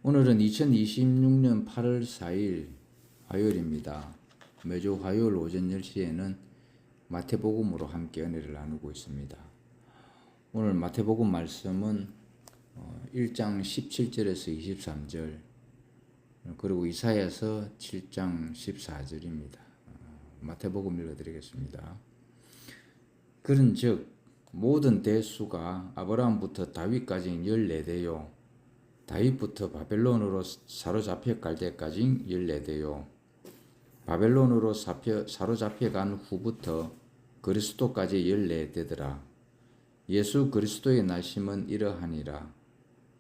오늘은 2026년 8월 4일 화요일입니다. 매주 화요일 오전 10시에는 마태복음으로 함께 은혜를 나누고 있습니다. 오늘 마태복음 말씀은 1장 17절에서 23절 그리고 이사야서 7장 14절입니다. 마태복음 읽어드리겠습니다. 그런즉 모든 대수가 아브라함부터 다윗까지 14대요 다윗부터 바벨론으로 사로잡혀 갈 때까지 14대요 바벨론으로 사로잡혀 간 후부터 그리스도까지 14대더라. 예수 그리스도의 나심은 이러하니라.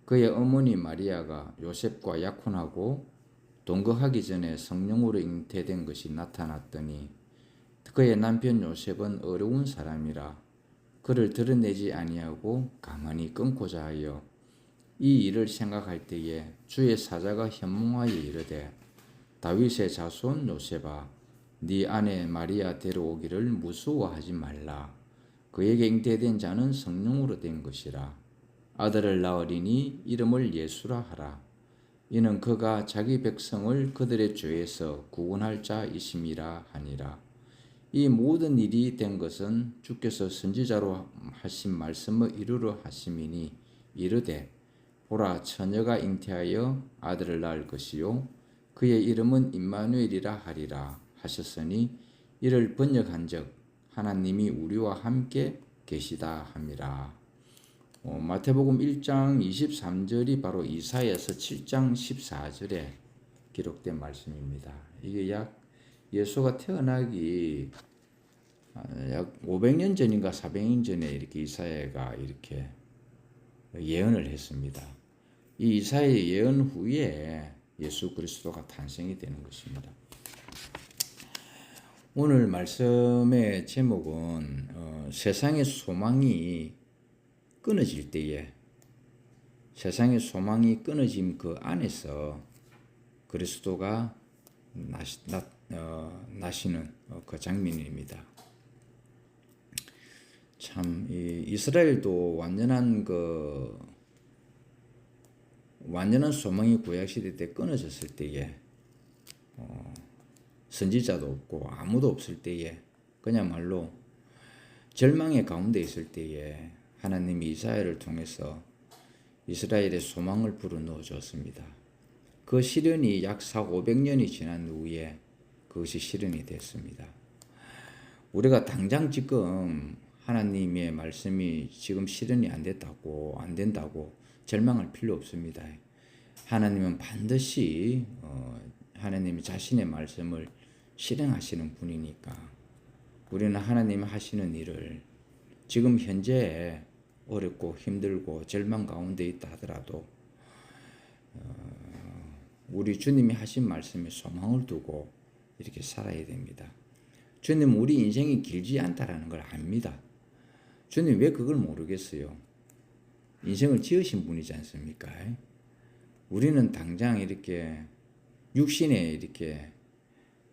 그의 어머니 마리아가 요셉과 약혼하고 동거하기 전에 성령으로 잉태된 것이 나타났더니 그의 남편 요셉은 어려운 사람이라 그를 드러내지 아니하고 가만히 끊고자 하여 이 일을 생각할 때에 주의 사자가 현몽하여 이르되 다윗의 자손 요셉아 네 아내 마리아 데려오기를 무서워하지 말라. 그에게 잉태된 자는 성령으로 된 것이라. 아들을 낳으리니 이름을 예수라 하라. 이는 그가 자기 백성을 그들의 죄에서 구원할 자이심이라 하니라. 이 모든 일이 된 것은 주께서 선지자로 하신 말씀을 이루려 하심이니 이르되 보라 처녀가 잉태하여 아들을 낳을 것이요 그의 이름은 임마누엘이라 하리라 하셨으니 이를 번역한즉 하나님이 우리와 함께 계시다 함이라. 마태복음 1장 23절이 바로 이사야서 7장 14절에 기록된 말씀입니다. 이게 예수가 태어나기 약 500년 전인가 400년 전에 이렇게 이사야가 이렇게 예언을 했습니다. 이 이사야의 예언 후에 예수 그리스도가 탄생이 되는 것입니다. 오늘 말씀의 제목은 세상의 소망이 끊어질 때에 세상의 소망이 끊어진 그 안에서 그리스도가 나시는 그 장면입니다. 참 이스라엘도 완전한 소망이 구약시대 때 끊어졌을 때에 선지자도 없고 아무도 없을 때에 그야말로 절망의 가운데 있을 때에 하나님이 이사야를 통해서 이스라엘의 소망을 불어넣어 줬습니다. 그 시련이 약 400~500년이 지난 후에 그것이 실현이 됐습니다. 우리가 당장 지금 하나님의 말씀이 지금 실현이 안 된다고 절망할 필요 없습니다. 하나님은 반드시 하나님이 자신의 말씀을 실행하시는 분이니까 우리는 하나님이 하시는 일을 지금 현재 어렵고 힘들고 절망 가운데 있다 하더라도 우리 주님이 하신 말씀에 소망을 두고 이렇게 살아야 됩니다. 주님 우리 인생이 길지 않다라는 걸 압니다. 주님 왜 그걸 모르겠어요? 인생을 지으신 분이지 않습니까? 우리는 당장 이렇게 육신에 이렇게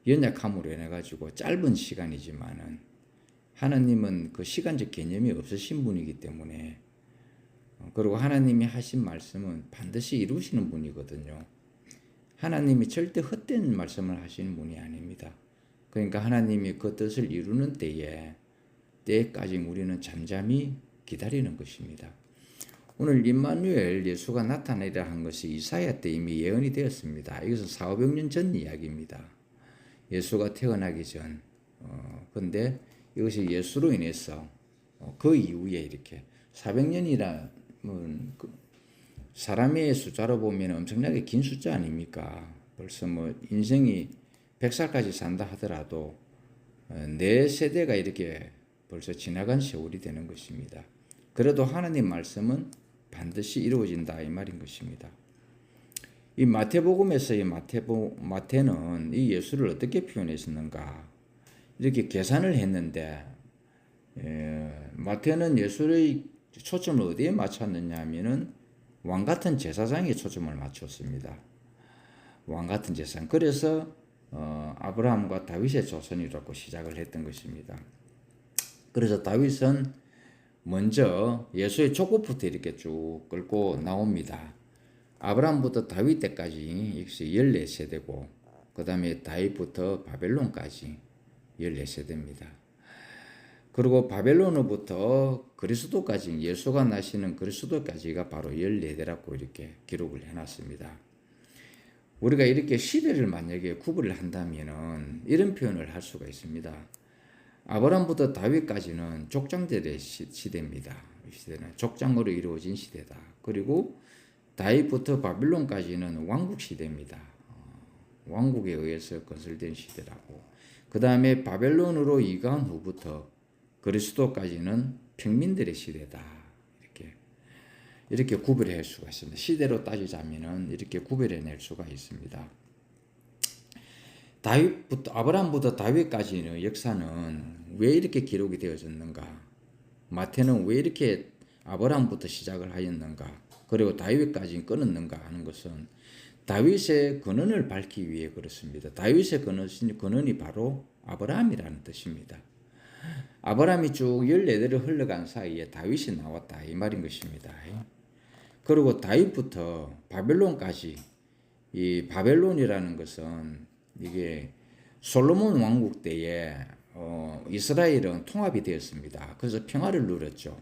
연약함으로 인해 가지고 짧은 시간이지만은 하나님은 그 시간적 개념이 없으신 분이기 때문에 그리고 하나님이 하신 말씀은 반드시 이루시는 분이거든요. 하나님이 절대 헛된 말씀을 하시는 분이 아닙니다. 그러니까 하나님이 그 뜻을 이루는 때까지 우리는 잠잠히 기다리는 것입니다. 오늘 임마누엘 예수가 나타나리라 한 것이 이사야 때 이미 예언이 되었습니다. 이것은 400~500년 전 이야기입니다. 예수가 태어나기 전. 근데 이것이 예수로 인해서 그 이후에 이렇게 400년이라면 사람의 숫자로 보면 엄청나게 긴 숫자 아닙니까? 벌써 인생이 100살까지 산다 하더라도 4세대가 이렇게 벌써 지나간 세월이 되는 것입니다. 그래도 하나님 말씀은 반드시 이루어진다 이 말인 것입니다. 이 마태복음에서 마태는 이 예수를 어떻게 표현했었는가 이렇게 계산을 했는데 마태는 예수의 초점을 어디에 맞췄느냐 하면은 왕같은 제사장에 초점을 맞췄습니다. 왕같은 제사장. 그래서 아브라함과 다윗의 조선이라고 시작을 했던 것입니다. 그래서 다윗은 먼저 예수의 족보부터 이렇게 쭉 끌고 나옵니다. 아브라함부터 다윗 때까지 역시 14세대고 그 다음에 다윗부터 바벨론까지 14세대입니다. 그리고 바벨론으로부터 그리스도까지 예수가 나시는 그리스도까지가 바로 14대라고 이렇게 기록을 해놨습니다. 우리가 이렇게 시대를 만약에 구분을 한다면은 이런 표현을 할 수가 있습니다. 아브라함부터 다윗까지는 족장들의 시대입니다. 이 시대는 족장으로 이루어진 시대다. 그리고 다윗부터 바빌론까지는 왕국 시대입니다. 왕국에 의해서 건설된 시대라고. 그 다음에 바벨론으로 이간 후부터 그리스도까지는 평민들의 시대다. 이렇게 구별할 수가 있습니다. 시대로 따지자면은 이렇게 구별해낼 수가 있습니다. 다윗부터 아브라함부터 다윗까지의 역사는 왜 이렇게 기록이 되어졌는가? 마태는 왜 이렇게 아브라함부터 시작을 하였는가? 그리고 다윗까지 끊었는가 하는 것은 다윗의 근원을 밝히기 위해 그렇습니다. 다윗의 근원이 바로 아브라함이라는 뜻입니다. 아브라함이 쭉 14대를 흘러간 사이에 다윗이 나왔다 이 말인 것입니다. 그리고 다윗부터 바벨론까지 이 바벨론이라는 것은 이게 솔로몬 왕국 때에 이스라엘은 통합이 되었습니다. 그래서 평화를 누렸죠.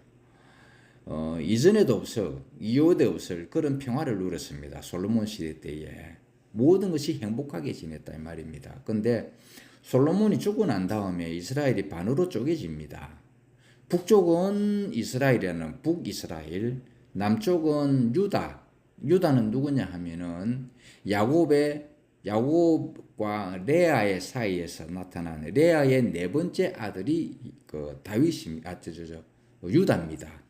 이전에도 없을 이후에도 없을 그런 평화를 누렸습니다. 솔로몬 시대 때에 모든 것이 행복하게 지냈다 이 말입니다. 근데 솔로몬이 죽고 난 다음에 이스라엘이 반으로 쪼개집니다. 북쪽은 이스라엘이라는 북이스라엘, 남쪽은 유다. 유다는 누구냐 하면은 야곱과 레아의 사이에서 나타난 레아의 네 번째 아들이 그 다윗이 유다입니다.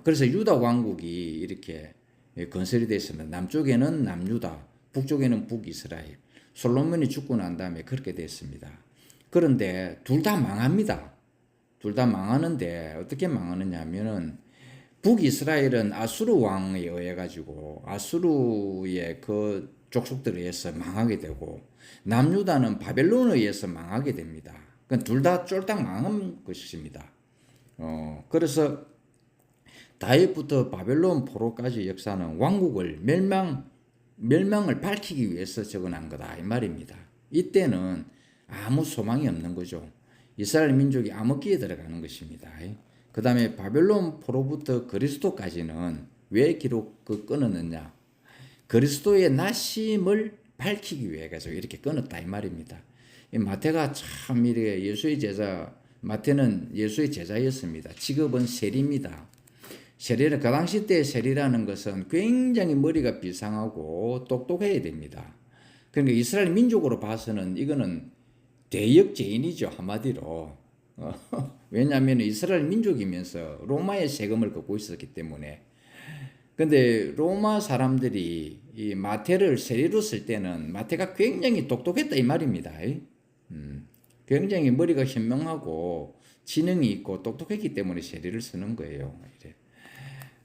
그래서 유다 왕국이 이렇게 건설이 됐습니다. 남쪽에는 남유다, 북쪽에는 북이스라엘. 솔로몬이 죽고 난 다음에 그렇게 됐습니다. 그런데 둘 다 망합니다. 둘 다 망하는데 어떻게 망하느냐 하면은 북이스라엘은 아수르 왕에 의해 가지고 아수르의 그 족속들에 의해서 망하게 되고 남유다는 바벨론에 의해서 망하게 됩니다. 그러니까 둘 다 쫄딱 망한 것입니다. 그래서 다윗부터 바벨론 포로까지 역사는 왕국을 멸망을 밝히기 위해서 적어난 거다 이 말입니다. 이때는 아무 소망이 없는 거죠. 이스라엘 민족이 암흑기에 들어가는 것입니다. 그 다음에 바벨론 포로부터 그리스도까지는 왜 끊었느냐? 그리스도의 나심을 밝히기 위해 가지고 이렇게 끊었다 이 말입니다. 마태가 참 이렇게 마태는 예수의 제자였습니다. 직업은 세리입니다. 세리는 그 당시 때 세리라는 것은 굉장히 머리가 비상하고 똑똑해야 됩니다. 그러니까 이스라엘 민족으로 봐서는 이거는 대역죄인이죠 한마디로. 왜냐하면 이스라엘 민족이면서 로마의 세금을 걷고 있었기 때문에. 근데 로마 사람들이 이 마태를 세리로 쓸 때는 마태가 굉장히 똑똑했다 이 말입니다. 굉장히 머리가 현명하고 지능이 있고 똑똑했기 때문에 세리를 쓰는 거예요.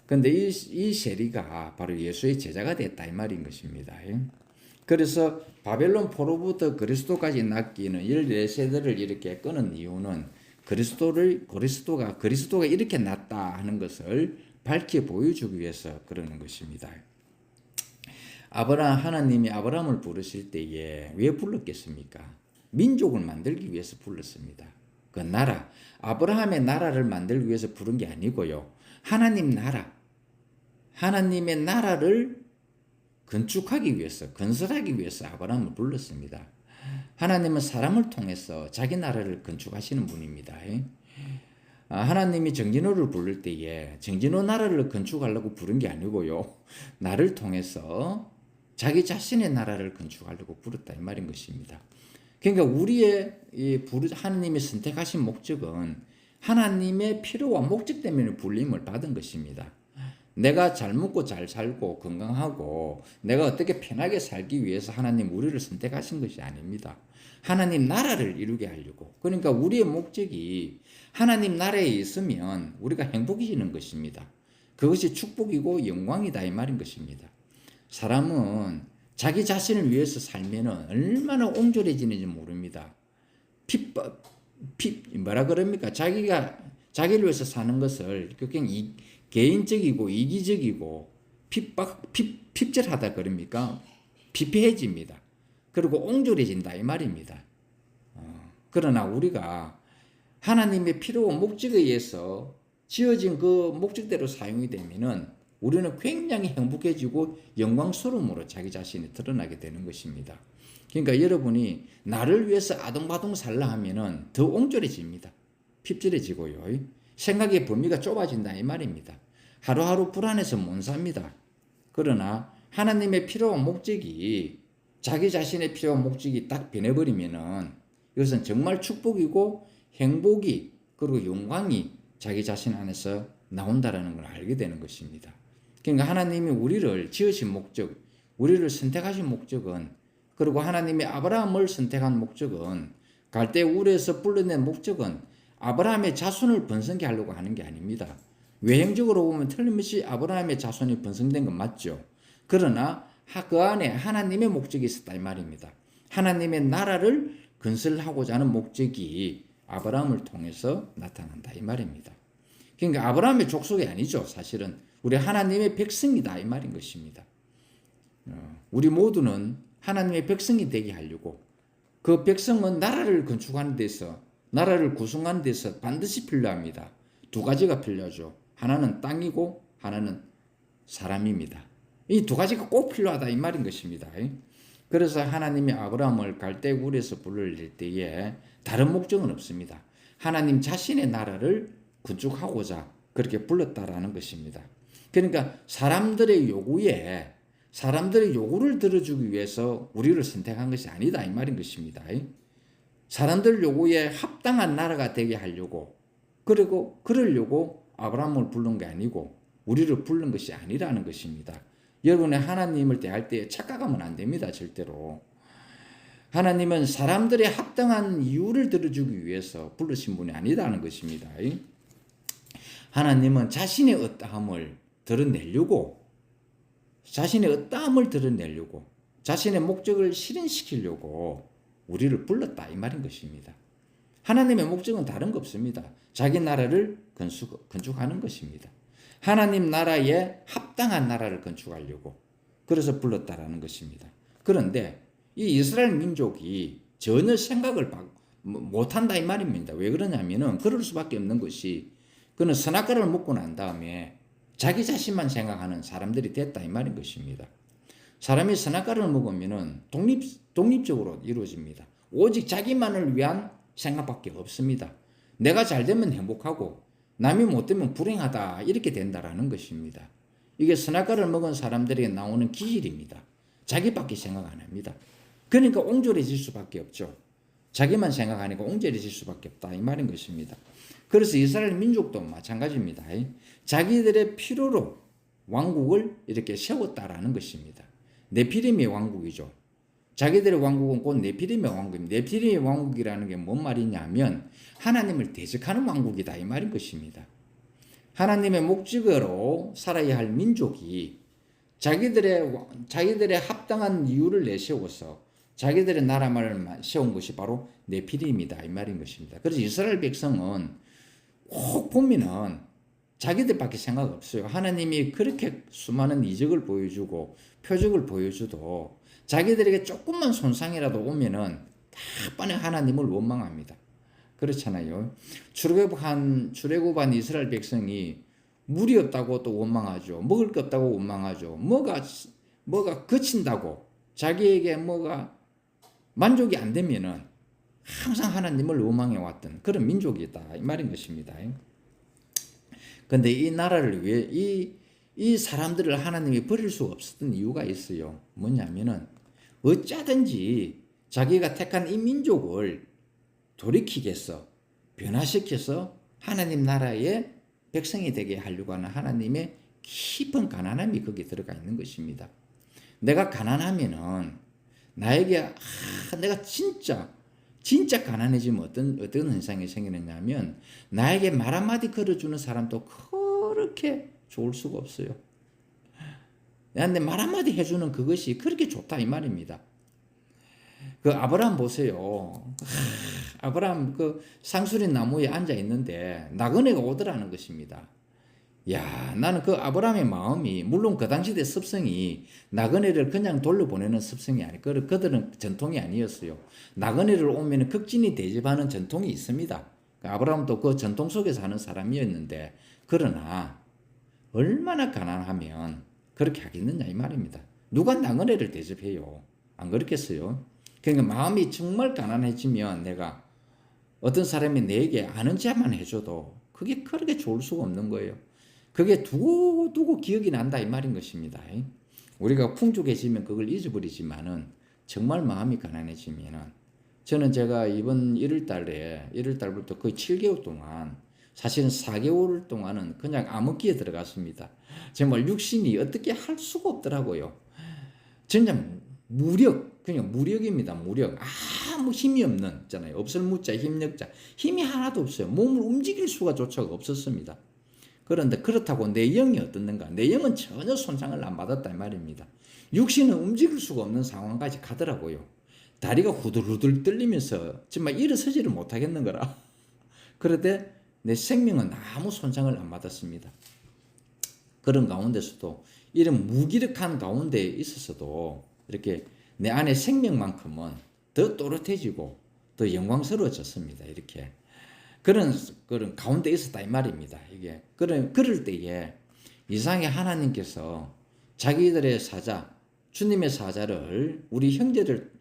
근데 이 세리가 바로 예수의 제자가 됐다 이 말인 것입니다. 그래서 바벨론 포로부터 그리스도까지 낚이는 14세대를 이렇게 끊은 이유는 그리스도가 이렇게 났다 하는 것을 밝히 보여주기 위해서 그러는 것입니다. 하나님이 아브라함을 부르실 때에 왜 불렀겠습니까? 민족을 만들기 위해서 불렀습니다. 그 나라, 아브라함의 나라를 만들기 위해서 부른 게 아니고요. 하나님의 나라를 건축하기 위해서, 건설하기 위해서 아브라함을 불렀습니다. 하나님은 사람을 통해서 자기 나라를 건축하시는 분입니다. 하나님이 정진호를 부를 때에 정진호 나라를 건축하려고 부른 게 아니고요. 나를 통해서 자기 자신의 나라를 건축하려고 부르다 이 말인 것입니다. 그러니까 우리의 하나님이 선택하신 목적은 하나님의 필요와 목적 때문에 불림을 받은 것입니다. 내가 잘 먹고 잘 살고 건강하고 내가 어떻게 편하게 살기 위해서 하나님 우리를 선택하신 것이 아닙니다. 하나님 나라를 이루게 하려고. 그러니까 우리의 목적이 하나님 나라에 있으면 우리가 행복해지는 것입니다. 그것이 축복이고 영광이다 이 말인 것입니다. 사람은 자기 자신을 위해서 살면 얼마나 옹졸해지는지 모릅니다. 뭐라 그럽니까? 자기를 위해서 사는 것을 굉장히 개인적이고 이기적이고 핍절하다 그럽니까? 피폐해집니다. 그리고 옹졸해진다 이 말입니다. 그러나 우리가 하나님의 필요와 목적에 의해서 지어진 그 목적대로 사용이 되면은 우리는 굉장히 행복해지고 영광스러움으로 자기 자신이 드러나게 되는 것입니다. 그러니까 여러분이 나를 위해서 아둥바둥 살라 하면은 더 옹졸해집니다. 핍절해지고요. 생각의 범위가 좁아진다 이 말입니다. 하루하루 불안해서 못 삽니다. 그러나 하나님의 필요와 목적이 자기 자신의 필요와 목적이 딱 변해버리면은 이것은 정말 축복이고 행복이 그리고 영광이 자기 자신 안에서 나온다라는 걸 알게 되는 것입니다. 그러니까 하나님이 우리를 지으신 목적, 우리를 선택하신 목적은 그리고 하나님이 아브라함을 선택한 목적은 갈대 우르에서 불러낸 목적은 아브라함의 자손을 번성케 하려고 하는 게 아닙니다. 외형적으로 보면 틀림없이 아브라함의 자손이 번성된 건 맞죠. 그러나 그 안에 하나님의 목적이 있었다 이 말입니다. 하나님의 나라를 건설하고자 하는 목적이 아브라함을 통해서 나타난다 이 말입니다. 그러니까 아브라함의 족속이 아니죠. 사실은 우리 하나님의 백성이다 이 말인 것입니다. 우리 모두는 하나님의 백성이 되게 하려고 그 백성은 나라를 건축하는 데서 나라를 구성하는 데서 반드시 필요합니다. 두 가지가 필요하죠. 하나는 땅이고 하나는 사람입니다. 이 두 가지가 꼭 필요하다 이 말인 것입니다. 그래서 하나님이 아브라함을 갈대 우르에서 불러낼 때에 다른 목적은 없습니다. 하나님 자신의 나라를 건축하고자 그렇게 불렀다라는 것입니다. 그러니까 사람들의 요구를 들어주기 위해서 우리를 선택한 것이 아니다 이 말인 것입니다. 사람들 요구에 합당한 나라가 되게 하려고 그리고 그러려고 아브라함을 부른 게 아니고 우리를 부른 것이 아니라는 것입니다. 여러분의 하나님을 대할 때 착각하면 안 됩니다. 절대로. 하나님은 사람들의 합당한 이유를 들어주기 위해서 부르신 분이 아니라는 것입니다. 하나님은 자신의 어떠함을 드러내려고 자신의 목적을 실현시키려고 우리를 불렀다 이 말인 것입니다. 하나님의 목적은 다른 거 없습니다. 자기 나라를 건축하는 것입니다. 하나님 나라에 합당한 나라를 건축하려고 그래서 불렀다라는 것입니다. 그런데 이 이스라엘 민족이 전혀 생각을 못한다 이 말입니다. 왜 그러냐면은 그럴 수밖에 없는 것이 그는 선악과를 먹고 난 다음에 자기 자신만 생각하는 사람들이 됐다 이 말인 것입니다. 사람이 선악과를 먹으면은 독립적으로 이루어집니다. 오직 자기만을 위한 생각밖에 없습니다. 내가 잘 되면 행복하고 남이 못 되면 불행하다 이렇게 된다라는 것입니다. 이게 선악과를 먹은 사람들에게 나오는 기질입니다. 자기밖에 생각 안 합니다. 그러니까 옹졸해질 수밖에 없죠. 자기만 생각하니까 옹졸해질 수밖에 없다 이 말인 것입니다. 그래서 이스라엘 민족도 마찬가지입니다. 자기들의 필요로 왕국을 이렇게 세웠다라는 것입니다. 네피림의 왕국이죠. 자기들의 왕국은 곧 네피림의 왕국입니다. 네피림의 왕국이라는 게 뭔 말이냐면 하나님을 대적하는 왕국이다 이 말인 것입니다. 하나님의 목적으로 살아야 할 민족이 자기들의 합당한 이유를 내세워서 자기들의 나라만을 세운 것이 바로 네피림이다 이 말인 것입니다. 그래서 이스라엘 백성은 꼭 보면은 자기들밖에 생각 없어요. 하나님이 그렇게 수많은 이적을 보여주고 표적을 보여줘도 자기들에게 조금만 손상이라도 오면은 다번에 하나님을 원망합니다. 그렇잖아요. 출애굽한 이스라엘 백성이 물이 없다고 또 원망하죠. 먹을 게 없다고 원망하죠. 뭐가 그친다고 자기에게 뭐가 만족이 안 되면은 항상 하나님을 원망해 왔던 그런 민족이다 이 말인 것입니다. 근데 이 나라를 위해 이 사람들을 하나님이 버릴 수 없었던 이유가 있어요. 뭐냐면은 어쩌든지 자기가 택한 이 민족을 돌이키겠어, 변화시켜서 하나님 나라의 백성이 되게 하려고 하는 하나님의 깊은 가난함이 거기에 들어가 있는 것입니다. 내가 가난하면은 나에게 내가 진짜 가난해지면 어떤 현상이 생기느냐면 나에게 말 한마디 걸어주는 사람도 그렇게 좋을 수가 없어요. 나한테 말 한마디 해주는 그것이 그렇게 좋다 이 말입니다. 그 아브라함 보세요. 아브라함 그 상수리 나무에 앉아 있는데 나그네가 오더라는 것입니다. 야, 나는 그 아브라함의 마음이 물론 그 당시 대 습성이 나그네를 그냥 돌려보내는 습성이 아니, 그들은 전통이 아니었어요. 나그네를 오면 극진히 대접하는 전통이 있습니다. 아브라함도 그 전통 속에서 하는 사람이었는데, 그러나 얼마나 가난하면 그렇게 하겠느냐 이 말입니다. 누가 나그네를 대접해요? 안 그렇겠어요? 그러니까 마음이 정말 가난해지면 내가 어떤 사람이 내게 아는 체만 해줘도 그게 그렇게 좋을 수가 없는 거예요. 그게 두고 기억이 난다 이 말인 것입니다. 우리가 풍족해지면 그걸 잊어버리지만은 정말 마음이 가난해지면은 저는 제가 이번 1월 달부터 거의 7개월 동안 사실은 4개월 동안은 그냥 암흑기에 들어갔습니다. 정말 육신이 어떻게 할 수가 없더라고요. 진짜 그냥 무력입니다. 무력. 아무 힘이 없는, 있잖아요. 없을 무자, 힘력자. 힘이 하나도 없어요. 몸을 움직일 수가 조차가 없었습니다. 그런데 그렇다고 내 영이 어떻는가? 내 영은 전혀 손상을 안 받았다 이 말입니다. 육신은 움직일 수가 없는 상황까지 가더라고요. 다리가 후들후들 떨리면서 정말 일어서지를 못하겠는 거라. 그런데 내 생명은 아무 손상을 안 받았습니다. 그런 가운데서도 이런 무기력한 가운데 있어서도 이렇게 내 안에 생명만큼은 더 또렷해지고 더 영광스러워졌습니다. 이렇게 그런 가운데 있었다 이 말입니다. 이게 그럴 때에 이상하게 하나님께서 자기들의 사자, 주님의 사자를 우리 형제들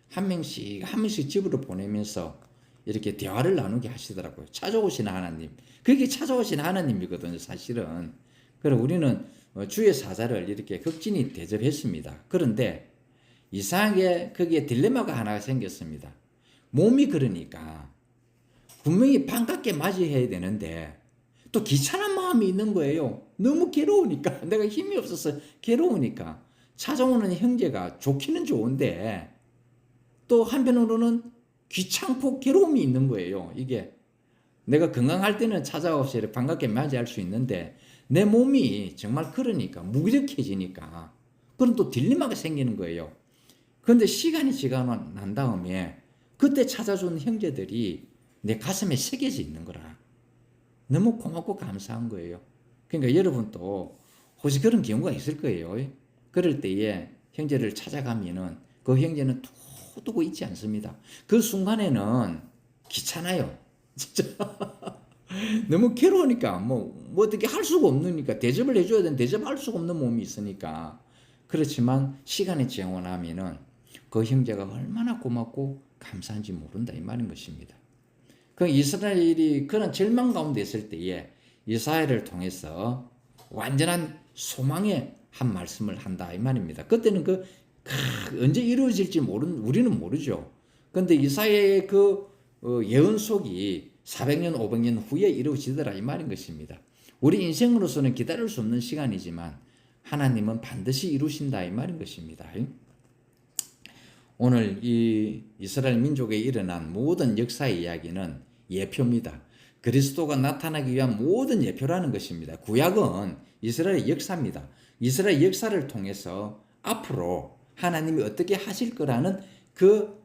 한 명씩 집으로 보내면서 이렇게 대화를 나누게 하시더라고요. 찾아오시는 하나님. 그게 찾아오시는 하나님이거든요, 사실은. 그래서 우리는 주의 사자를 이렇게 극진히 대접했습니다. 그런데 이상하게 거기에 딜레마가 하나가 생겼습니다. 몸이 그러니까 분명히 반갑게 맞이해야 되는데 또 귀찮은 마음이 있는 거예요. 너무 괴로우니까 내가 힘이 없어서 괴로우니까 찾아오는 형제가 좋기는 좋은데 또 한편으로는 귀찮고 괴로움이 있는 거예요. 이게 내가 건강할 때는 찾아와서 반갑게 맞이할 수 있는데 내 몸이 정말 그러니까 무기력해지니까 그런 또 딜레마가 생기는 거예요. 그런데 시간이 지나고 난 다음에 그때 찾아준 형제들이 내 가슴에 새겨져 있는 거라. 너무 고맙고 감사한 거예요. 그러니까 여러분도 혹시 그런 경우가 있을 거예요. 그럴 때에 형제를 찾아가면은 그 형제는 두고 있지 않습니다. 그 순간에는 귀찮아요. 진짜. 너무 괴로우니까 뭐 어떻게 할 수가 없으니까 대접을 해줘야 되는 대접할 수가 없는 몸이 있으니까. 그렇지만 시간이 지나고 나면은 그 형제가 얼마나 고맙고 감사한지 모른다 이 말인 것입니다. 그 이스라엘이 그런 절망 가운데 있을 때에 이사야를 통해서 완전한 소망의 한 말씀을 한다 이 말입니다. 그때는 언제 이루어질지 우리는 모르죠. 그런데 이사야의 예언 속이 400년, 500년 후에 이루어지더라 이 말인 것입니다. 우리 인생으로서는 기다릴 수 없는 시간이지만 하나님은 반드시 이루신다 이 말인 것입니다. 오늘 이 이스라엘 민족에 일어난 모든 역사의 이야기는 예표입니다. 그리스도가 나타나기 위한 모든 예표라는 것입니다. 구약은 이스라엘의 역사입니다. 이스라엘 역사를 통해서 앞으로 하나님이 어떻게 하실 거라는 그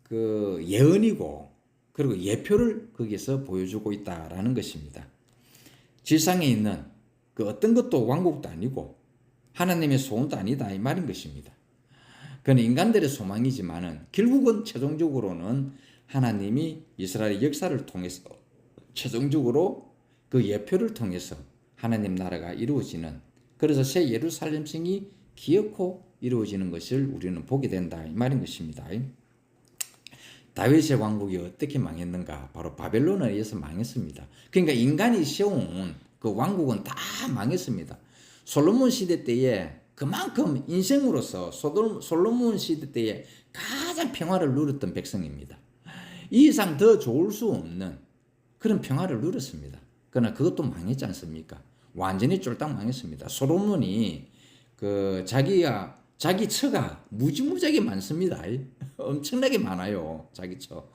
예언이고 그리고 예표를 거기서 보여주고 있다라는 것입니다. 지상에 있는 그 어떤 것도 왕국도 아니고 하나님의 소원도 아니다 이 말인 것입니다. 그건 인간들의 소망이지만은 결국은 최종적으로는 하나님이 이스라엘 역사를 통해서 최종적으로 그 예표를 통해서 하나님 나라가 이루어지는 그래서 새 예루살렘 성이 기어코 이루어지는 것을 우리는 보게 된다 이 말인 것입니다. 다윗의 왕국이 어떻게 망했는가? 바로 바벨론에 의해서 망했습니다. 그러니까 인간이 세운 그 왕국은 다 망했습니다. 솔로몬 시대 때에 그만큼 인생으로서 솔로몬 시대 때에 가장 평화를 누렸던 백성입니다. 이 이상 더 좋을 수 없는 그런 평화를 누렸습니다. 그러나 그것도 망했지 않습니까? 완전히 쫄딱 망했습니다. 솔로몬이 자기 처가 무지무지하게 많습니다. 엄청나게 많아요. 자기 처.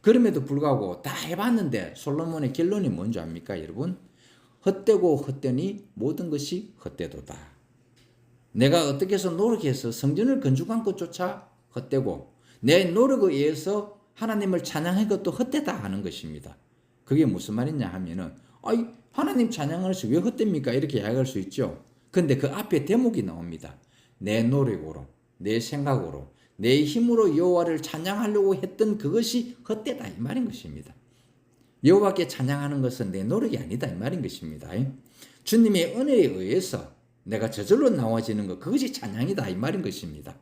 그럼에도 불구하고 다 해봤는데 솔로몬의 결론이 뭔지 압니까 여러분? 헛되고 헛되니 모든 것이 헛되도다. 내가 어떻게 해서 노력해서 성전을 건축한 것조차 헛되고 내 노력에 의해서 하나님을 찬양한 것도 헛되다 하는 것입니다. 그게 무슨 말이냐 하면은 아이, 하나님 찬양을 해서 왜 헛됩니까? 이렇게 이야기할 수 있죠. 근데 그 앞에 대목이 나옵니다. 내 노력으로, 내 생각으로, 내 힘으로 여호와를 찬양하려고 했던 그것이 헛되다 이 말인 것입니다. 여호와께 찬양하는 것은 내 노력이 아니다 이 말인 것입니다. 주님의 은혜에 의해서 내가 저절로 나와지는 것, 그것이 찬양이다 이 말인 것입니다.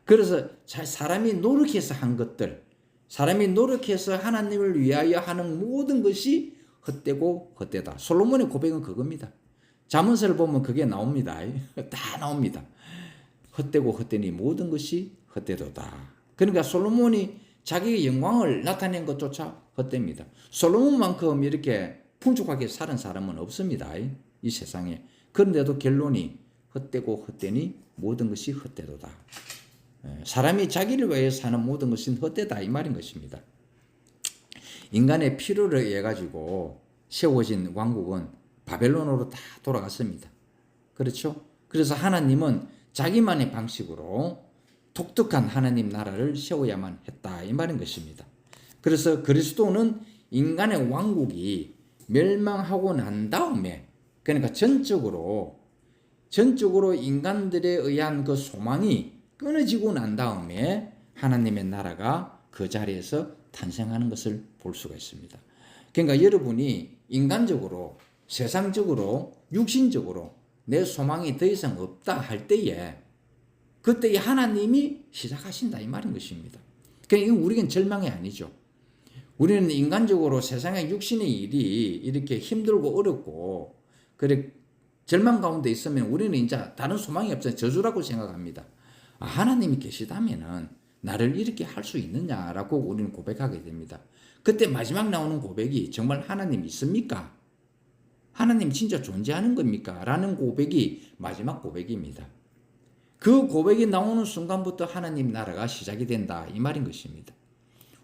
그래서 사람이 노력해서 한 것들, 사람이 노력해서 하나님을 위하여 하는 모든 것이 헛되고 헛되다. 솔로몬의 고백은 그겁니다. 잠언서를 보면 그게 나옵니다. 다 나옵니다. 헛되고 헛되니 모든 것이 헛되도다. 그러니까 솔로몬이 자기의 영광을 나타낸 것조차 헛됩니다. 솔로몬만큼 이렇게 풍족하게 사는 사람은 없습니다. 이 세상에. 그런데도 결론이 헛되고 헛되니 모든 것이 헛되도다. 사람이 자기를 위해 사는 모든 것은 헛되다 이 말인 것입니다. 인간의 필요를 의해 가지고 세워진 왕국은 바벨론으로 다 돌아갔습니다. 그렇죠? 그래서 하나님은 자기만의 방식으로 독특한 하나님 나라를 세워야만 했다 이 말인 것입니다. 그래서 그리스도는 인간의 왕국이 멸망하고 난 다음에, 그러니까 전적으로 인간들에 의한 그 소망이 끊어지고 난 다음에 하나님의 나라가 그 자리에서 탄생하는 것을 볼 수가 있습니다. 그러니까 여러분이 인간적으로, 세상적으로, 육신적으로 내 소망이 더 이상 없다 할 때에 그때에 하나님이 시작하신다 이 말인 것입니다. 그러니까 이건 우리에겐 절망이 아니죠. 우리는 인간적으로 세상의 육신의 일이 이렇게 힘들고 어렵고 그래 절망 가운데 있으면 우리는 이제 다른 소망이 없어요. 저주라고 생각합니다. 하나님이 계시다면은 나를 이렇게 할 수 있느냐라고 우리는 고백하게 됩니다. 그때 마지막 나오는 고백이 정말 하나님 있습니까? 하나님 진짜 존재하는 겁니까? 라는 고백이 마지막 고백입니다. 그 고백이 나오는 순간부터 하나님 나라가 시작이 된다 이 말인 것입니다.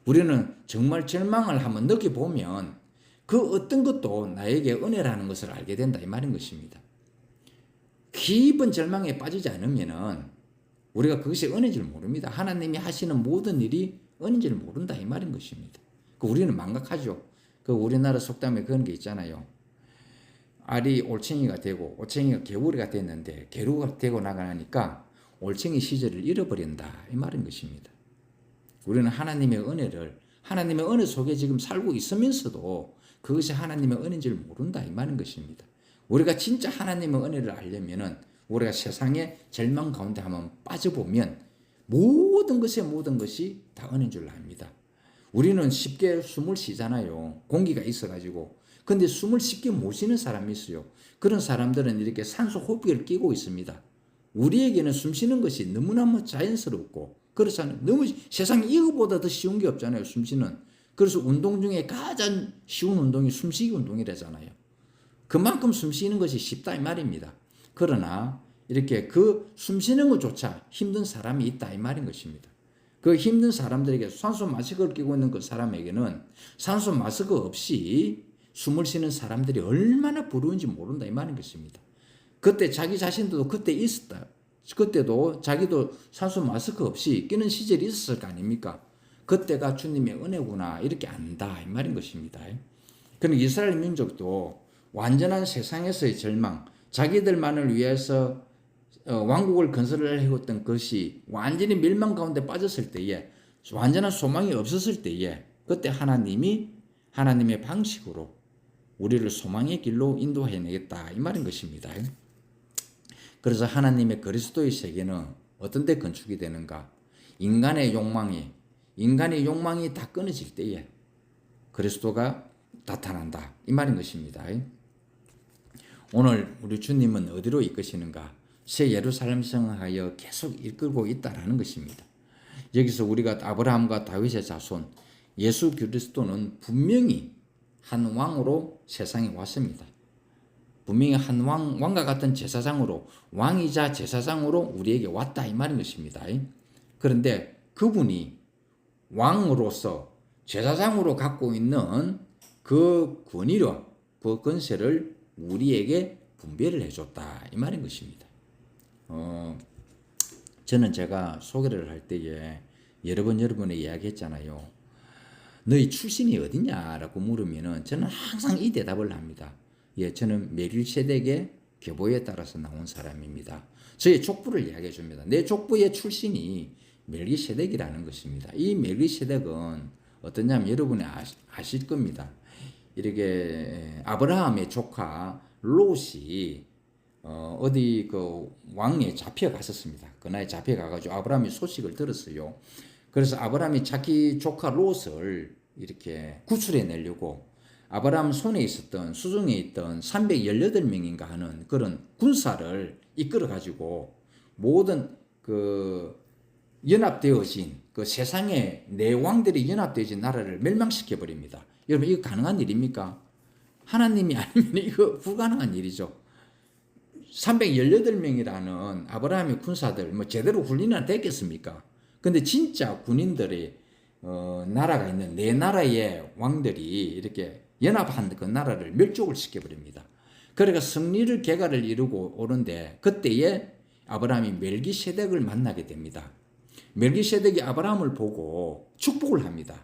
우리는 정말 절망을 한번 느껴보면 그 어떤 것도 나에게 은혜라는 것을 알게 된다 이 말인 것입니다. 깊은 절망에 빠지지 않으면은 우리가 그것이 은혜인 줄 모릅니다. 하나님이 하시는 모든 일이 은혜인 줄 모른다 이 말인 것입니다. 우리는 망각하죠. 우리나라 속담에 그런 게 있잖아요. 알이 올챙이가 되고 올챙이가 개구리가 됐는데 개구리가 되고 나가니까 올챙이 시절을 잃어버린다 이 말인 것입니다. 우리는 하나님의 은혜 속에 지금 살고 있으면서도 그것이 하나님의 은혜인 줄 모른다 이 말인 것입니다. 우리가 진짜 하나님의 은혜를 알려면은 우리가 세상의 절망 가운데 한번 빠져보면 모든 것이 다 은혜인 줄 압니다. 우리는 쉽게 숨을 쉬잖아요. 공기가 있어가지고. 근데 숨을 쉽게 못 쉬는 사람이 있어요. 그런 사람들은 이렇게 산소 호흡기를 끼고 있습니다. 우리에게는 숨 쉬는 것이 너무나 자연스럽고 그렇잖아요. 너무 세상에 이거보다 더 쉬운 게 없잖아요. 숨 쉬는. 그래서 운동 중에 가장 쉬운 운동이 숨쉬기 운동이라잖아요. 그만큼 숨 쉬는 것이 쉽다 이 말입니다. 그러나 이렇게 그 숨 쉬는 것조차 힘든 사람이 있다 이 말인 것입니다. 그 힘든 사람들에게 산소 마스크를 끼고 있는 그 사람에게는 산소 마스크 없이 숨을 쉬는 사람들이 얼마나 부러운지 모른다 이 말인 것입니다. 그때 자기 자신도 그때 있었다. 그때도 자기도 산소 마스크 없이 끼는 시절이 있었을 거 아닙니까? 그때가 주님의 은혜구나 이렇게 안다 이 말인 것입니다. 그러나 이스라엘 민족도 완전한 세상에서의 절망, 자기들만을 위해서 왕국을 건설을 해왔던 것이 완전히 멸망 가운데 빠졌을 때에 완전한 소망이 없었을 때에 그때 하나님의 방식으로 우리를 소망의 길로 인도해내겠다 이 말인 것입니다. 그래서 하나님의 그리스도의 세계는 어떤 데 건축이 되는가? 인간의 욕망이 다 끊어질 때에 그리스도가 나타난다 이 말인 것입니다. 오늘 우리 주님은 어디로 이끄시는가? 새 예루살렘 성하여 계속 이끌고 있다라는 것입니다. 여기서 우리가 아브라함과 다윗의 자손 예수 그리스도는 분명히 한 왕으로 세상에 왔습니다. 분명히 한 왕과 같은 제사장으로 왕이자 제사장으로 우리에게 왔다 이 말인 것입니다. 그런데 그분이 왕으로서 제사장으로 갖고 있는 그 권위로 그 권세를 우리에게 분배를 해줬다 이 말인 것입니다. 저는 제가 소개를 할 때에 여러 번 여러분에 이야기했잖아요. 너희 출신이 어디냐라고 물으면은 저는 항상 이 대답을 합니다. 예, 저는 멜기세덱의 계보에 따라서 나온 사람입니다. 저의 족부를 이야기해 줍니다. 내 족부의 출신이 멜기세덱이라는 것입니다. 이 멜기세덱은 어떠냐면 여러분이 아실 겁니다. 이렇게 아브라함의 조카 롯이 어디 그 왕에 잡혀갔었습니다. 그날 잡혀가가지고 아브라함이 소식을 들었어요. 그래서 아브라함이 자기 조카 롯을 이렇게 구출해 내려고 아브라함 손에 있었던 수중에 있던 318명인가 하는 그런 군사를 이끌어 가지고 모든 그 연합되어진 그 세상의 내 왕들이 연합되어진 나라를 멸망시켜 버립니다. 여러분 이거 가능한 일입니까? 하나님이 아니면 이거 불가능한 일이죠. 318명이라는 아브라함의 군사들 뭐 제대로 훈련이 됐겠습니까? 근데 진짜 군인들이 나라가 있는 네 나라의 왕들이 이렇게 연합한 그 나라를 멸족을 시켜버립니다. 그러니까 승리를 개가를 이루고 오는데 그때에 아브라함이 멜기세덱을 만나게 됩니다. 멜기세덱이 아브라함을 보고 축복을 합니다.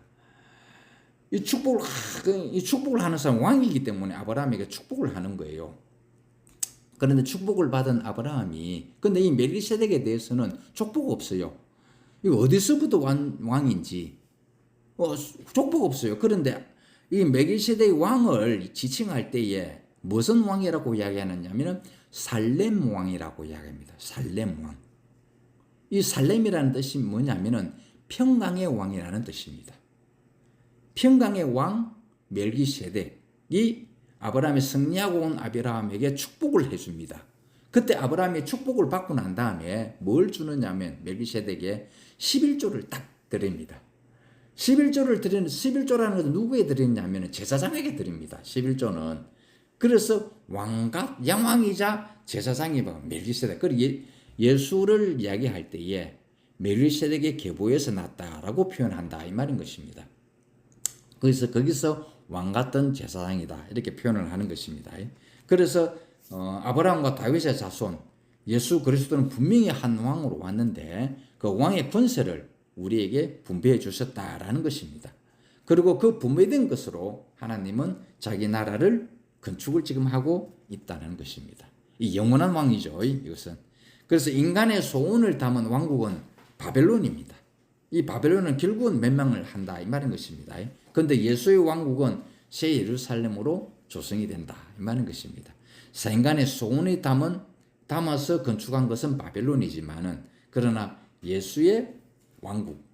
이 축복을 하는 사람 왕이기 때문에 아브라함에게 축복을 하는 거예요. 그런데 축복을 받은 아브라함이 근데 이 멜기세덱에 대해서는 축복 없어요. 이거 어디서부터 왕인지 족보가 없어요. 그런데 이 멜기세덱 왕을 지칭할 때에 무슨 왕이라고 이야기하느냐면 살렘 왕이라고 이야기합니다. 살렘 왕. 이 살렘이라는 뜻이 뭐냐면은 평강의 왕이라는 뜻입니다. 평강의 왕 멜기세덱이 아브라함이 승리하고 온 아브라함에게 축복을 해줍니다. 그때 아브라함이 축복을 받고 난 다음에 뭘 주느냐면 멜기세덱에 11조를 딱 드립니다. 11조를 드리는 11조라는 것은 누구에게 드리냐면 제사장에게 드립니다. 11조는 그래서 왕과 양왕이자 제사장이 멜기세덱. 그리고 예수를 이야기할 때에 멜기세덱의 계보에서 났다라고 표현한다 이 말인 것입니다. 그래서 거기서 왕 같은 제사장이다 이렇게 표현을 하는 것입니다. 그래서 아브라함과 다윗의 자손 예수 그리스도는 분명히 한 왕으로 왔는데 그 왕의 권세를 우리에게 분배해 주셨다라는 것입니다. 그리고 그 분배된 것으로 하나님은 자기 나라를 건축을 지금 하고 있다는 것입니다. 이 영원한 왕이죠. 이것은. 그래서 인간의 소원을 담은 왕국은 바벨론입니다. 이 바벨론은 결국은 멸망을 한다 이 말인 것입니다. 그런데 예수의 왕국은 새 예루살렘으로 조성이 된다 이 말인 것입니다. 인간의 소원을 담아서 건축한 것은 바벨론이지만은 그러나 예수의 왕국,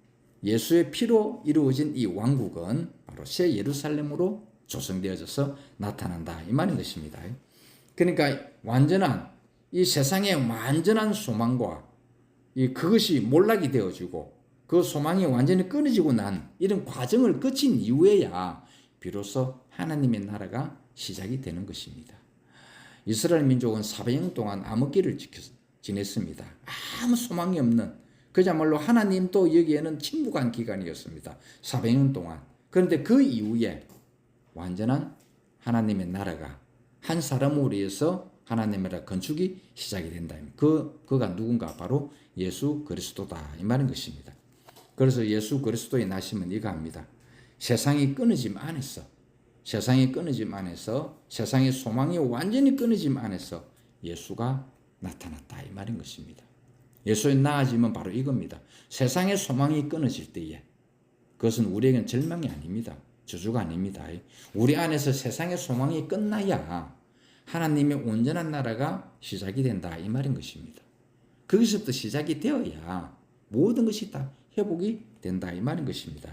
예수의 피로 이루어진 이 왕국은 바로 새 예루살렘으로 조성되어져서 나타난다 이 말인 것입니다. 그러니까 완전한 이 세상의 완전한 소망과 그것이 몰락이 되어지고 그 소망이 완전히 끊어지고 난 이런 과정을 거친 이후에야 비로소 하나님의 나라가 시작이 되는 것입니다. 이스라엘 민족은 400년 동안 암흑기를 지냈습니다. 아무 소망이 없는 그야말로 하나님도 여기에는 침묵한 기간이었습니다. 400년 동안. 그런데 그 이후에 완전한 하나님의 나라가 한 사람으로 인해서 하나님의 나라 건축이 시작이 된다. 그가 누군가 바로 예수 그리스도다 이 말인 것입니다. 그래서 예수 그리스도의 나심은 이거합니다. 세상이 끊어짐 안에서 세상의 소망이 완전히 끊어짐 안에서 예수가 나타났다 이 말인 것입니다. 예수의 나아짐은 바로 이겁니다. 세상의 소망이 끊어질 때에 그것은 우리에게는 절망이 아닙니다. 저주가 아닙니다. 우리 안에서 세상의 소망이 끝나야 하나님의 온전한 나라가 시작이 된다 이 말인 것입니다. 거기서부터 시작이 되어야 모든 것이 다 회복이 된다 이 말인 것입니다.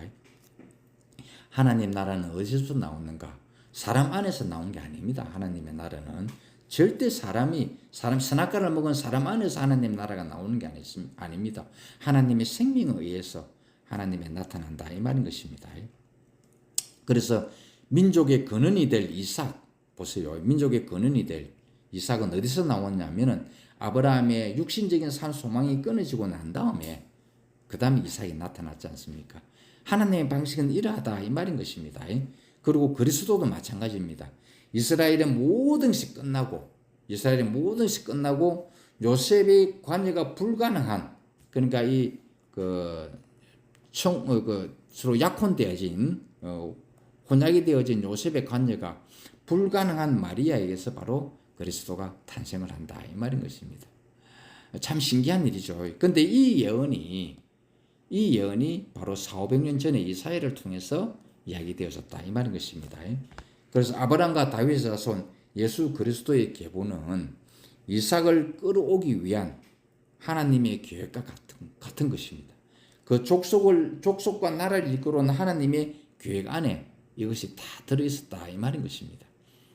하나님 나라는 어디서 나오는가? 사람 안에서 나온 게 아닙니다. 하나님의 나라는 절대 사람 선악과를 먹은 사람 안에서 하나님 나라가 나오는 게 아닙니다. 하나님의 생명에 의해서 하나님이 나타난다 이 말인 것입니다. 그래서 민족의 근원이 될 이삭 보세요. 민족의 근원이 될 이삭은 어디서 나왔냐면은 아브라함의 육신적인 산 소망이 끊어지고 난 다음에 그 다음에 이삭이 나타났지 않습니까? 하나님의 방식은 이러하다 이 말인 것입니다. 그리고 그리스도도 마찬가지입니다. 이스라엘의 모든 것이 끝나고 요셉의 관여가 불가능한 그러니까 서로 약혼되어진 혼약이 되어진 요셉의 관여가 불가능한 마리아에게서 바로 그리스도가 탄생을 한다 이 말인 것입니다. 참 신기한 일이죠. 근데 이 예언이 바로 400~500년 전에 이사야를 통해서 이야기되어졌다 이 말인 것입니다. 그래서 아브라함과 다윗의 자손 예수 그리스도의 계보는 이삭을 끌어오기 위한 하나님의 계획과 같은 것입니다. 그 족속과 나라를 이끌어온 하나님의 계획 안에 이것이 다 들어있었다 이 말인 것입니다.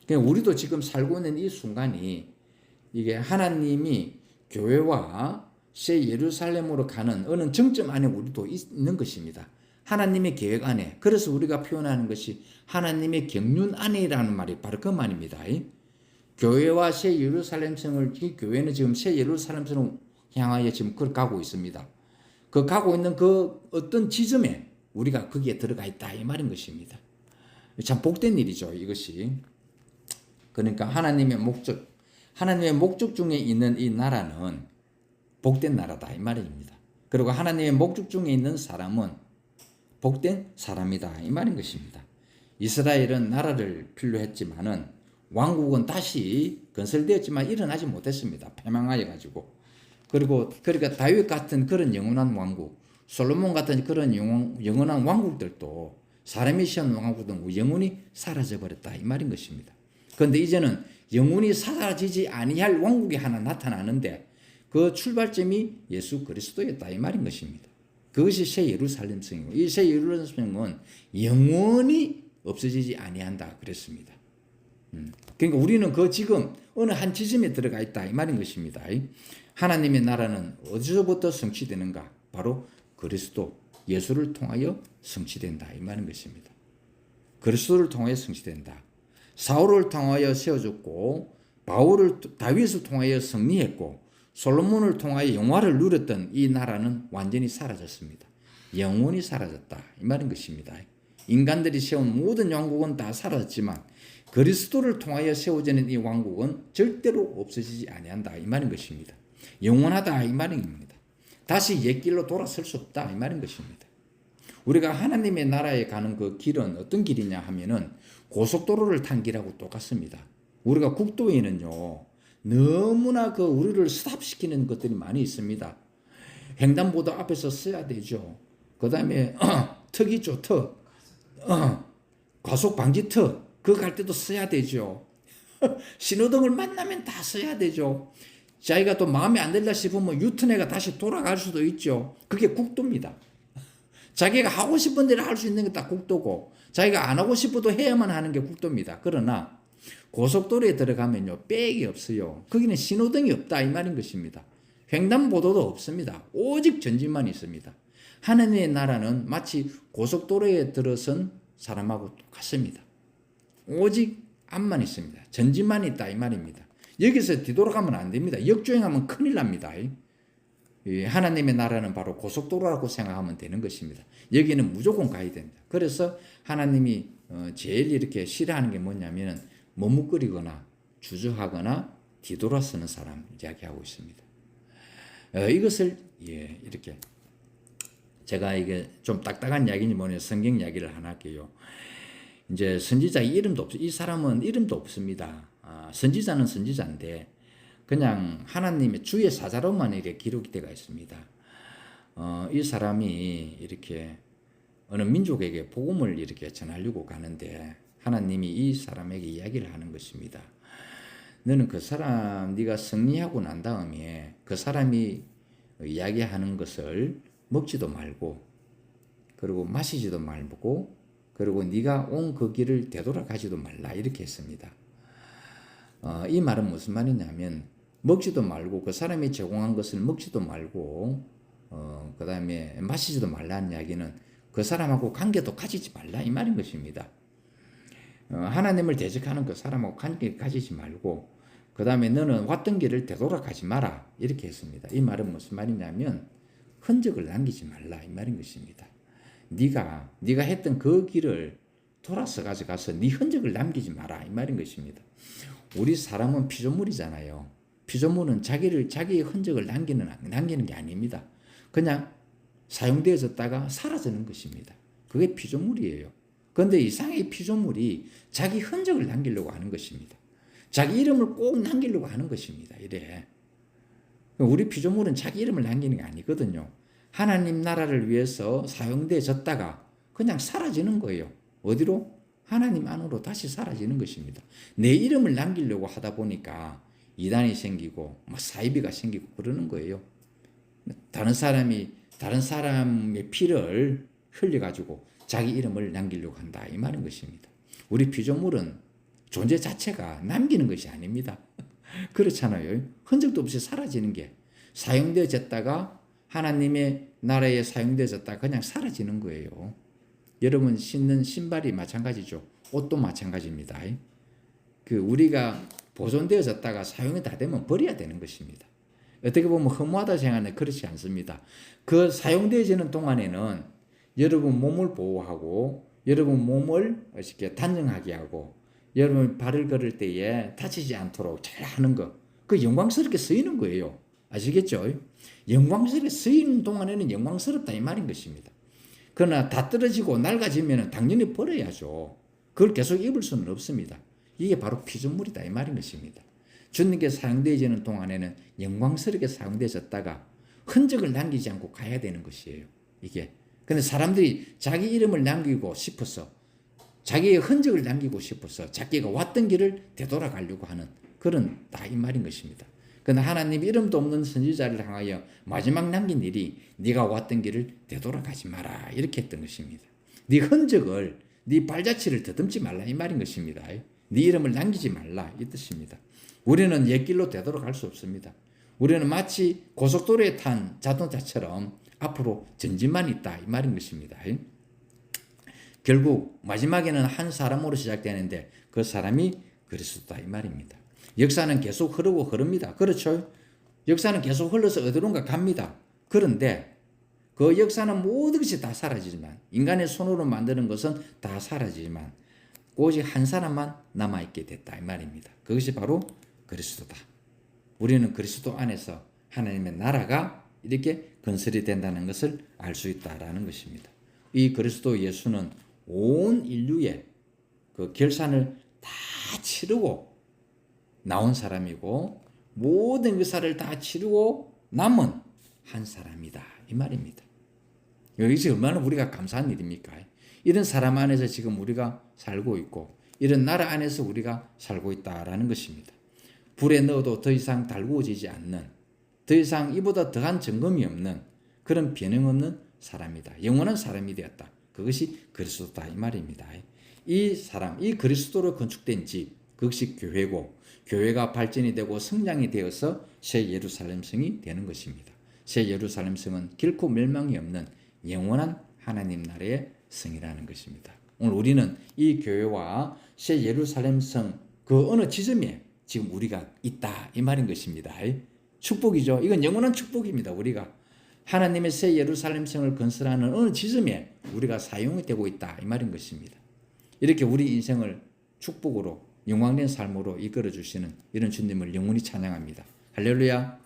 그러니까 우리도 지금 살고 있는 이 순간이 이게 하나님이 교회와 새 예루살렘으로 가는 어느 정점 안에 우리도 있는 것입니다. 하나님의 계획 안에. 그래서 우리가 표현하는 것이 하나님의 경륜 안에라는 말이 바로 그 말입니다. 교회와 새 예루살렘성을, 교회는 지금 새 예루살렘성을 향하여 지금 그걸 가고 있습니다. 그 가고 있는 그 어떤 지점에 우리가 거기에 들어가 있다 이 말인 것입니다. 참 복된 일이죠 이것이. 그러니까 하나님의 목적 중에 있는 이 나라는 복된 나라다 이 말입니다. 그리고 하나님의 목적 중에 있는 사람은 복된 사람이다 이 말인 것입니다. 이스라엘은 나라를 필요했지만은 왕국은 다시 건설되었지만 일어나지 못했습니다. 패망하여 가지고. 그러니까 다윗 같은 그런 영원한 왕국, 솔로몬 같은 그런 영원한 왕국들도 사람이 시한 왕국들은 영원히 사라져 버렸다 이 말인 것입니다. 그런데 이제는 영원히 사라지지 아니할 왕국이 하나 나타나는데 그 출발점이 예수 그리스도였다 이 말인 것입니다. 그것이 새 예루살렘성이고 이 새 예루살렘은 영원히 없어지지 아니한다 그랬습니다. 그러니까 우리는 그 지금 어느 한 지점에 들어가 있다 이 말인 것입니다. 하나님의 나라는 어디서부터 성취되는가? 바로 그리스도 예수를 통하여 성취된다 이 말인 것입니다. 그리스도를 통하여 성취된다. 사울을 통하여 세워졌고 다윗을 통하여 승리했고 솔로몬을 통하여 영화를 누렸던 이 나라는 완전히 사라졌습니다. 영원히 사라졌다 이 말인 것입니다. 인간들이 세운 모든 왕국은 다 사라졌지만 그리스도를 통하여 세워지는 이 왕국은 절대로 없어지지 아니한다 이 말인 것입니다. 영원하다 이 말입니다. 다시 옛길로 돌아설 수 없다 이 말인 것입니다. 우리가 하나님의 나라에 가는 그 길은 어떤 길이냐 하면은 고속도로를 탄 길하고 똑같습니다. 우리가 국도에는요 너무나 그 우리를 스탑시키는 것들이 많이 있습니다. 횡단보도 앞에서 서야 되죠. 그 다음에 턱 있죠, 턱. 과속 방지 턱. 그거 갈 때도 써야 되죠. 신호등을 만나면 다 써야 되죠. 자기가 또 마음에 안 들다 싶으면 유턴해가 다시 돌아갈 수도 있죠. 그게 국도입니다. 자기가 하고 싶은 대로 할 수 있는 게 딱 국도고 자기가 안 하고 싶어도 해야만 하는 게 국도입니다. 그러나 고속도로에 들어가면요 백이 없어요. 거기는 신호등이 없다 이 말인 것입니다. 횡단보도도 없습니다. 오직 전진만 있습니다. 하나님의 나라는 마치 고속도로에 들어선 사람하고 똑같습니다. 오직 앞만 있습니다. 전진만 있다 이 말입니다. 여기서 뒤돌아가면 안 됩니다. 역주행하면 큰일 납니다. 하나님의 나라는 바로 고속도로라고 생각하면 되는 것입니다. 여기는 무조건 가야 됩니다. 그래서 하나님이 제일 이렇게 싫어하는 게 뭐냐면 머뭇거리거나 주저하거나 뒤돌아서는 사람 이야기하고 있습니다. 이것을 이렇게 제가 이게 좀 딱딱한 이야기인지 모르겠는데 성경 이야기를 하나 할게요. 이제 선지자 이름도 없어요. 이 사람은 이름도 없습니다. 선지자는 선지자인데 그냥 하나님의 주의 사자로만 이렇게 기록이 되어 있습니다. 이 사람이 이렇게 어느 민족에게 복음을 이렇게 전하려고 가는데 하나님이 이 사람에게 이야기를 하는 것입니다. 너는 그 사람 네가 승리하고 난 다음에 그 사람이 이야기하는 것을 먹지도 말고 그리고 마시지도 말고 그리고 네가 온 그 길을 되돌아가지도 말라 이렇게 했습니다. 이 말은 무슨 말이냐면 먹지도 말고 그 사람이 제공한 것을 먹지도 말고 그 다음에 마시지도 말라는 이야기는 그 사람하고 관계도 가지지 말라 이 말인 것입니다. 하나님을 대적하는 그 사람하고 관계 가지지 말고 그 다음에 너는 왔던 길을 되돌아가지 마라 이렇게 했습니다. 이 말은 무슨 말이냐면 흔적을 남기지 말라 이 말인 것입니다. 네가 했던 그 길을 돌아서 가져가서 네 흔적을 남기지 마라 이 말인 것입니다. 우리 사람은 피조물이잖아요. 피조물은 자기의 흔적을 남기는 게 아닙니다. 그냥 사용되어졌다가 사라지는 것입니다. 그게 피조물이에요. 그런데 이상하게 피조물이 자기 흔적을 남기려고 하는 것입니다. 자기 이름을 꼭 남기려고 하는 것입니다. 이래. 우리 피조물은 자기 이름을 남기는 게 아니거든요. 하나님 나라를 위해서 사용되어졌다가 그냥 사라지는 거예요. 어디로? 하나님 안으로 다시 사라지는 것입니다. 내 이름을 남기려고 하다 보니까 이단이 생기고 사이비가 생기고 그러는 거예요. 다른 사람의 피를 흘려가지고 자기 이름을 남기려고 한다 이 말인 것입니다. 우리 피조물은 존재 자체가 남기는 것이 아닙니다. 그렇잖아요. 흔적도 없이 사라지는 게 사용되어졌다가 하나님의 나라에 사용되어졌다가 그냥 사라지는 거예요. 여러분 신는 신발이 마찬가지죠. 옷도 마찬가지입니다. 우리가 보존되어졌다가 사용이 다 되면 버려야 되는 것입니다. 어떻게 보면 허무하다 생각하는데 그렇지 않습니다. 그 사용되어지는 동안에는 여러분 몸을 보호하고 여러분 몸을 이렇게 단정하게 하고 여러분 발을 걸을 때에 다치지 않도록 잘 하는 거, 그 영광스럽게 쓰이는 거예요. 아시겠죠? 영광스럽게 쓰이는 동안에는 영광스럽다 이 말인 것입니다. 그러나 다 떨어지고 낡아지면 당연히 버려야죠. 그걸 계속 입을 수는 없습니다. 이게 바로 피조물이다 이 말인 것입니다. 주님께 사용되어지는 동안에는 영광스럽게 사용되어졌다가 흔적을 남기지 않고 가야 되는 것이에요. 이게. 근데 사람들이 자기 이름을 남기고 싶어서 자기의 흔적을 남기고 싶어서 자기가 왔던 길을 되돌아가려고 하는 그런 다 이 말인 것입니다. 그러나 하나님 이름도 없는 선지자를 향하여 마지막 남긴 일이 네가 왔던 길을 되돌아가지 마라 이렇게 했던 것입니다. 네 흔적을 네 발자취를 더듬지 말라 이 말인 것입니다. 네 이름을 남기지 말라 이 뜻입니다. 우리는 옛길로 되돌아갈 수 없습니다. 우리는 마치 고속도로에 탄 자동차처럼 앞으로 전진만 있다 이 말인 것입니다. 결국 마지막에는 한 사람으로 시작되는데 그 사람이 그리스도다 이 말입니다. 역사는 계속 흐릅니다. 그렇죠? 역사는 계속 흘러서 어디론가 갑니다. 그런데 그 역사는 모든 것이 다 사라지지만 인간의 손으로 만드는 것은 다 사라지지만 오직 한 사람만 남아있게 됐다 이 말입니다. 그것이 바로 그리스도다. 우리는 그리스도 안에서 하나님의 나라가 이렇게 건설이 된다는 것을 알 수 있다라는 것입니다. 이 그리스도 예수는 온 인류의 그 결산을 다 치르고 나온 사람이고 모든 역사를 다 치르고 남은 한 사람이다 이 말입니다. 이것이 얼마나 우리가 감사한 일입니까? 이런 사람 안에서 지금 우리가 살고 있고 이런 나라 안에서 우리가 살고 있다라는 것입니다. 불에 넣어도 더 이상 달구어지지 않는 더 이상 이보다 더한 점검이 없는 그런 변형 없는 사람이다. 영원한 사람이 되었다. 그것이 그리스도다 이 말입니다. 이 사람, 이 그리스도로 건축된 집, 그것이 교회고 교회가 발전이 되고 성장이 되어서 새 예루살렘 성이 되는 것입니다. 새 예루살렘 성은 결코 멸망이 없는 영원한 하나님 나라의 성이라는 것입니다. 오늘 우리는 이 교회와 새 예루살렘 성 그 어느 지점에 지금 우리가 있다 이 말인 것입니다. 축복이죠. 이건 영원한 축복입니다. 우리가 하나님의 새 예루살렘 성을 건설하는 어느 지점에 우리가 사용이 되고 있다 이 말인 것입니다. 이렇게 우리 인생을 축복으로 영광된 삶으로 이끌어 주시는 이런 주님을 영원히 찬양합니다. 할렐루야.